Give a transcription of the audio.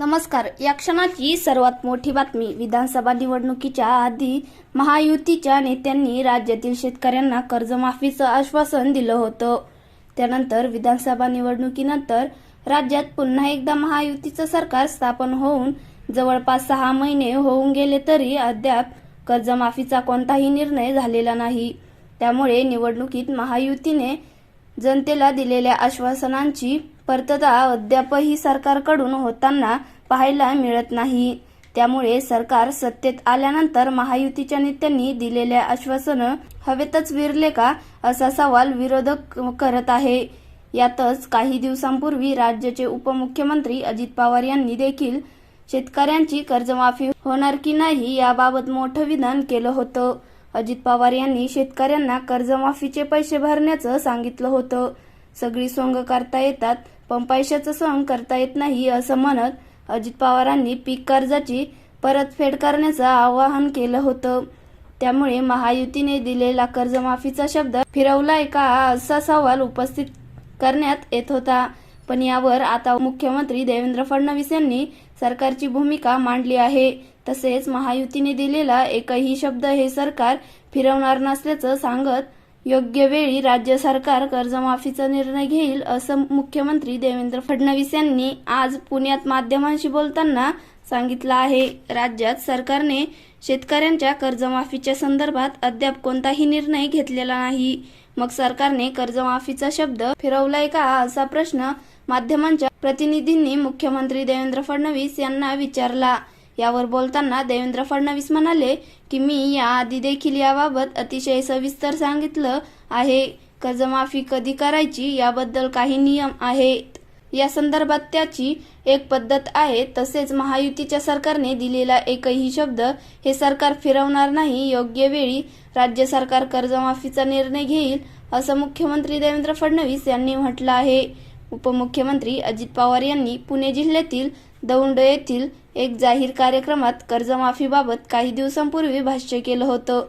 नमस्कार. या क्षणाची सर्वात मोठी बातमी. विधानसभा निवडणुकीच्या आधी महायुतीच्या नेत्यांनी राज्यातील शेतकऱ्यांना कर्जमाफीचं आश्वासन दिलं होतं. त्यानंतर विधानसभा निवडणुकीनंतर राज्यात पुन्हा एकदा महायुतीचं सरकार स्थापन होऊन जवळपास 6 महिने होऊन गेले तरी अद्याप कर्जमाफीचा कोणताही निर्णय झालेला नाही. त्यामुळे निवडणुकीत महायुतीने जनतेला दिलेल्या आश्वासनांची पूर्तता अद्यापही सरकारकडून होताना पाहायला मिळत नाही. त्यामुळे सरकार सत्तेत आल्यानंतर महायुतीच्या नेत्यांनी दिलेल्या आश्वासनं हवेतच विरले का असा सवाल विरोधक करत आहे. यातच काही दिवसांपूर्वी राज्याचे उपमुख्यमंत्री अजित पवार यांनी देखील शेतकऱ्यांची कर्जमाफी होणार की नाही याबाबत मोठं विधान केलं होतं. अजित पवार यांनी शेतकऱ्यांना कर्जमाफीचे पैसे भरण्याचं सांगितलं होतं. सगळी सोंग करता येतात पण पैशाचं सोंग करता येत नाही असं म्हणत अजित पवारांनी पीक कर्जाची परतफेड करण्याचं आवाहन केलं होतं. त्यामुळे महायुतीने दिलेला कर्जमाफीचा शब्द फिरवलाय का असा सवाल उपस्थित करण्यात येत होता. पण यावर आता मुख्यमंत्री देवेंद्र फडणवीस यांनी सरकारची भूमिका मांडली आहे. तसेच महायुतीने दिलेला एकही शब्द हे सरकार फिरवणार नसल्याचं सांगत योग्य वेळी राज्य सरकार कर्जमाफीचा निर्णय घेईल असं मुख्यमंत्री देवेंद्र फडणवीस यांनी आज पुण्यात माध्यमांशी बोलताना सांगितलं आहे. राज्यात सरकारने शेतकऱ्यांच्या कर्जमाफीच्या संदर्भात अद्याप कोणताही निर्णय घेतलेला नाही. मग सरकारने कर्जमाफीचा शब्द फिरवलाय का असा प्रश्न माध्यमांच्या प्रतिनिधींनी मुख्यमंत्री देवेंद्र फडणवीस यांना विचारला. यावर बोलताना देवेंद्र फडणवीस म्हणाले की मी याआधी देखील याबाबत अतिशय सविस्तर सांगितलं आहे. कर्जमाफी कधी करायची याबद्दल काही नियम आहेत. या संदर्भात त्याची एक पद्धत आहे. तसेच महायुतीच्या सरकारने दिलेला एकही शब्द हे सरकार फिरवणार नाही. योग्य वेळी राज्य सरकार कर्जमाफीचा निर्णय घेईल असं मुख्यमंत्री देवेंद्र फडणवीस यांनी म्हटलं आहे. उपमुख्यमंत्री अजित पवार यांनी पुणे जिल्ह्यातील दौंड येथील एक जाहीर कार्यक्रमात कर्जमाफीबाबत काही दिवसांपूर्वी भाष्य केलं होतं.